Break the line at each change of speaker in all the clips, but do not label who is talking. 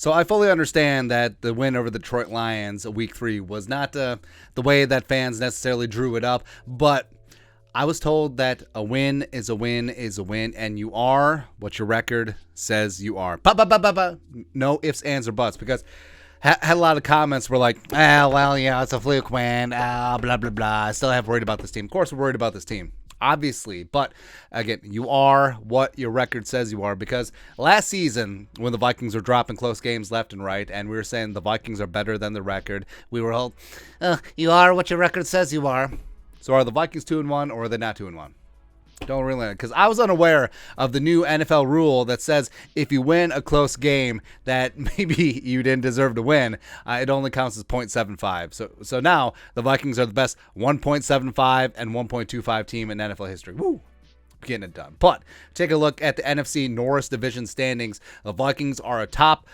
So I fully understand that the win over the Detroit Lions week 3 was not the way that fans necessarily drew it up, but I was told that a win is a win is a win, and you are what your record says you are. No ifs, ands, or buts, because had a lot of comments were like, well, it's a fluke win, blah, blah, blah. I still have worried about this team. Of course we're worried about this team, obviously. But, again, you are what your record says you are, because last season, when the Vikings were dropping close games left and right, and we were saying the Vikings are better than the record, we were all, you are what your record says you are. So are the Vikings 2-1, or are they not 2-1? Don't really, because I was unaware of the new NFL rule that says if you win a close game that maybe you didn't deserve to win, it only counts as 0.75. So now the Vikings are the best 1.75 and 1.25 team in NFL history. Woo! Getting it done. But take a look at the NFC North Division standings. The Vikings are atop.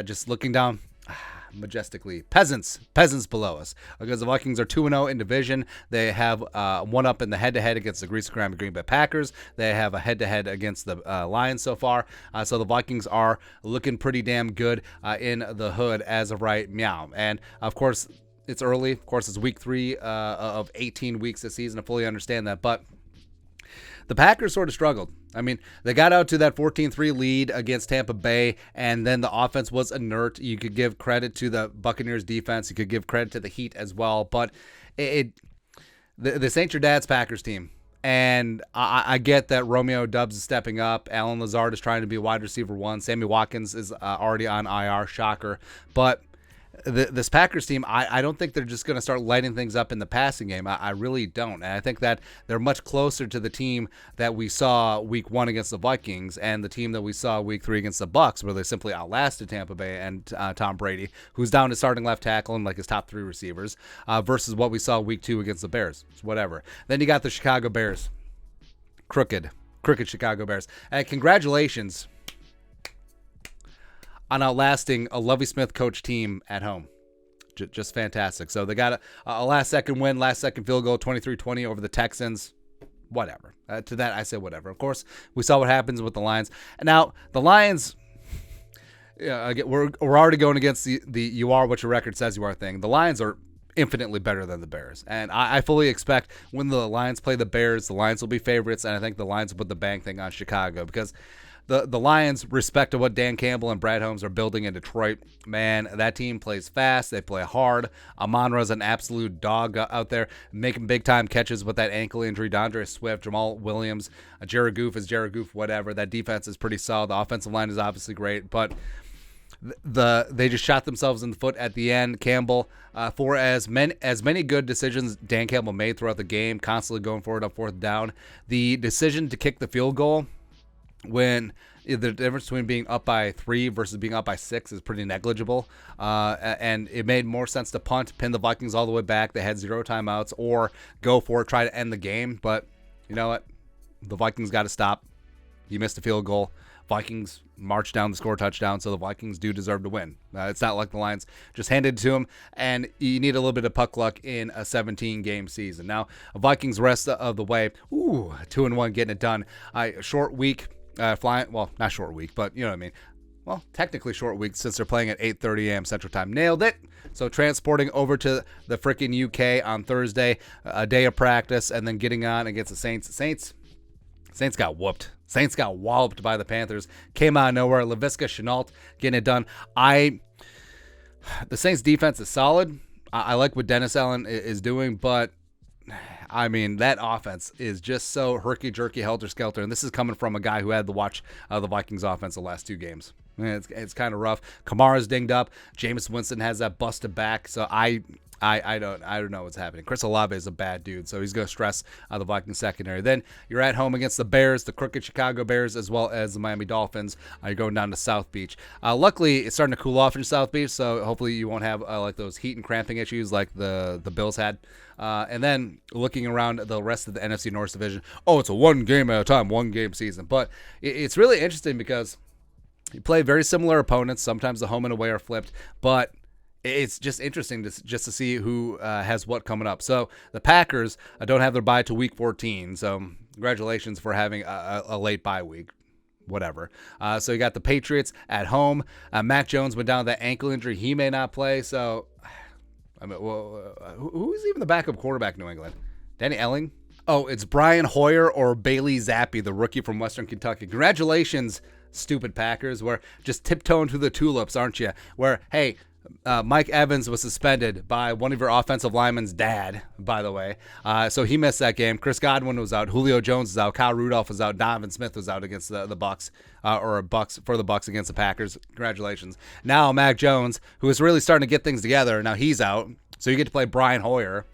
Just looking down majestically, peasants below us, because the Vikings are 2-0 in division. They have one up in the head-to-head against the Green Bay Packers. They have a head-to-head against the Lions so far. So the Vikings are looking pretty damn good in the hood as of right meow. And of course, it's early. Of course, it's week 3 of 18 weeks this season. I fully understand that, but the Packers sort of struggled. I mean, they got out to that 14-3 lead against Tampa Bay, and then the offense was inert. You could give credit to the Buccaneers defense. You could give credit to the Heat as well. But this ain't your dad's Packers team. And I get that Romeo Doubs is stepping up. Alan Lazard is trying to be wide receiver 1. Sammy Watkins is already on IR. Shocker. But this Packers team, I don't think they're just going to start lighting things up in the passing game. I really don't. And I think that they're much closer to the team that we saw week 1 against the Vikings and the team that we saw week 3 against the Bucs, where they simply outlasted Tampa Bay and Tom Brady, who's down to starting left tackle and like his top 3 receivers, versus what we saw week 2 against the Bears. It's whatever. Then you got the Chicago Bears. Crooked Chicago Bears. And congratulations on outlasting a Lovie Smith coach team at home. Just fantastic. So they got a last-second win, last-second field goal, 23-20 over the Texans. Whatever. To that, I say whatever. Of course, we saw what happens with the Lions. And now, the Lions, we're already going against the you are what your record says you are thing. The Lions are infinitely better than the Bears. And I fully expect when the Lions play the Bears, the Lions will be favorites, and I think the Lions will put the bang thing on Chicago, because the Lions, respect to what Dan Campbell and Brad Holmes are building in Detroit, man, that team plays fast. They play hard. Amon-Ra's an absolute dog out there, making big-time catches with that ankle injury. DeAndre Swift, Jamal Williams, Jared Goff is Jared Goff, whatever. That defense is pretty solid. The offensive line is obviously great, but they just shot themselves in the foot at the end. Campbell, for as many good decisions Dan Campbell made throughout the game, constantly going forward on 4th down, the decision to kick the field goal when the difference between being up by 3 versus being up by 6 is pretty negligible. And it made more sense to punt, pin the Vikings all the way back. They had 0 timeouts, or go for it, try to end the game. But you know what? The Vikings got to stop. You missed a field goal. Vikings march down to score a touchdown, so the Vikings do deserve to win. It's not like the Lions just handed it to them, and you need a little bit of puck luck in a 17-game season. Now, Vikings rest of the way, 2-1, getting it done. Short week. Flying, well, not short week, but you know what I mean. Well, technically short week since they're playing at 8:30 a.m. Central Time. Nailed it. So transporting over to the freaking UK on Thursday, a day of practice, and then getting on against the Saints. Saints got whooped. Saints got walloped by the Panthers. Came out of nowhere. Laviska Shenault getting it done. The Saints defense is solid. I like what Dennis Allen is doing, but I mean, that offense is just so herky-jerky, helter-skelter, and this is coming from a guy who had to watch the Vikings offense the last 2 games. It's kind of rough. Kamara's dinged up. Jameis Winston has that busted back, so I don't know what's happening. Chris Olave is a bad dude, so he's going to stress the Vikings secondary. Then you're at home against the Bears, the crooked Chicago Bears, as well as the Miami Dolphins. You're going down to South Beach. Luckily, it's starting to cool off in South Beach, so hopefully you won't have like those heat and cramping issues like the Bills had. And then looking around the rest of the NFC North Division, it's a 1 game at a time, 1 game season. But it's really interesting because you play very similar opponents. Sometimes the home and away are flipped, but it's just interesting to see who has what coming up. So the Packers don't have their bye to week 14. So congratulations for having a late bye week. whatever. So you got the Patriots at home. Mac Jones went down with that ankle injury. He may not play. So, I mean, who's even the backup quarterback in New England? Danny Elling? Oh, it's Brian Hoyer or Bailey Zappi, the rookie from Western Kentucky. Congratulations, stupid Packers. We're just tiptoeing through the tulips, aren't you? Where, hey, Mike Evans was suspended by one of your offensive linemen's dad, by the way. So he missed that game. Chris Godwin was out. Julio Jones was out. Kyle Rudolph was out. Donovan Smith was out against the Bucs, or Bucs for the Bucs against the Packers. Congratulations. Now Mac Jones, who is really starting to get things together, now he's out. So you get to play Brian Hoyer.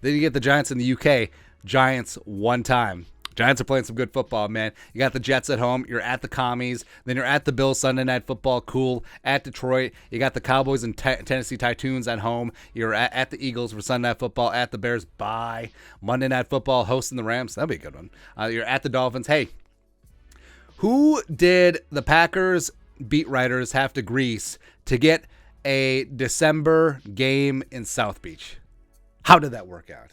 Then you get the Giants in the UK. Giants one time. Giants are playing some good football, man. You got the Jets at home. You're at the Commies. Then you're at the Bills Sunday Night Football. Cool. At Detroit. You got the Cowboys and Tennessee Titans at home. You're at the Eagles for Sunday Night Football. At the Bears. Bye. Monday Night Football hosting the Rams. That'll be a good one. You're at the Dolphins. Hey, who did the Packers beat writers have to grease to get a December game in South Beach? How did that work out?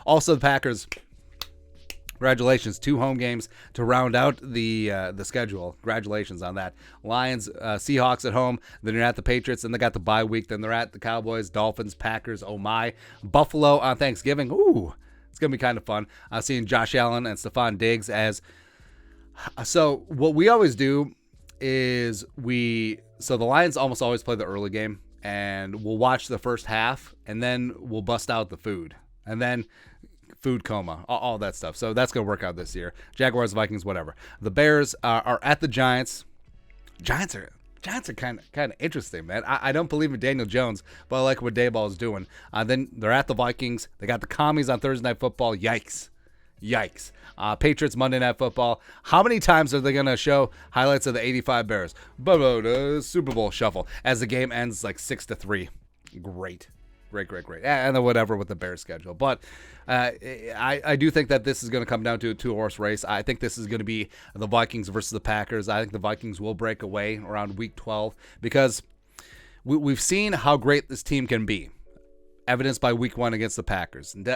Also the Packers... Congratulations, 2 home games to round out the schedule. Congratulations on that. Lions, Seahawks at home. Then you're at the Patriots, and they got the bye week. Then they're at the Cowboys, Dolphins, Packers. Oh my! Buffalo on Thanksgiving. Ooh, it's gonna be kind of fun. Seeing Josh Allen and Stephon Diggs as. So what we always do is the Lions almost always play the early game, and we'll watch the first half, and then we'll bust out the food, and then. Food coma, all that stuff. So that's going to work out this year. Jaguars, Vikings, whatever. The Bears are at the Giants. Giants are kind of interesting, man. I don't believe in Daniel Jones, but I like what Dayball is doing. Then they're at the Vikings. They got the Commies on Thursday Night Football. Yikes. Patriots Monday Night Football. How many times are they going to show highlights of the 85 Bears? Super Bowl shuffle as the game ends like 6-3. Great. And then whatever with the Bears schedule. But I do think that this is going to come down to a 2-horse race. I think this is going to be the Vikings versus the Packers. I think the Vikings will break away around week 12 because we've seen how great this team can be, evidenced by week 1 against the Packers. And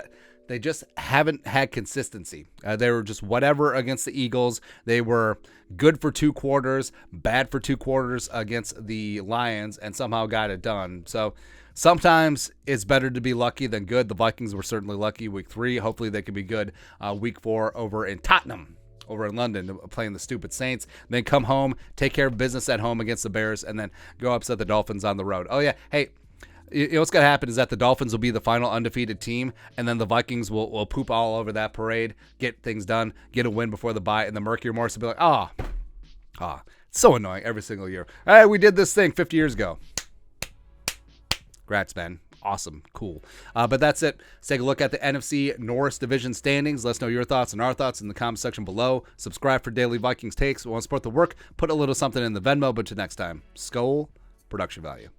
they just haven't had consistency. They were just whatever against the Eagles. They were good for 2 quarters, bad for 2 quarters against the Lions, and somehow got it done. So sometimes it's better to be lucky than good. The Vikings were certainly lucky week 3. Hopefully they can be good week 4 over in Tottenham, over in London, playing the stupid Saints. Then come home, take care of business at home against the Bears, and then go upset the Dolphins on the road. Oh, yeah. Hey, you know what's going to happen is that the Dolphins will be the final undefeated team, and then the Vikings will poop all over that parade, get things done, get a win before the bye, and the Mercury Morris will be like, it's so annoying every single year. Hey, we did this thing 50 years ago. Congrats, man. Awesome. Cool. But that's it. Let's take a look at the NFC North Division standings. Let us know your thoughts and our thoughts in the comment section below. Subscribe for daily Vikings takes. We want to support the work. Put a little something in the Venmo. But until next time, Skol, production value.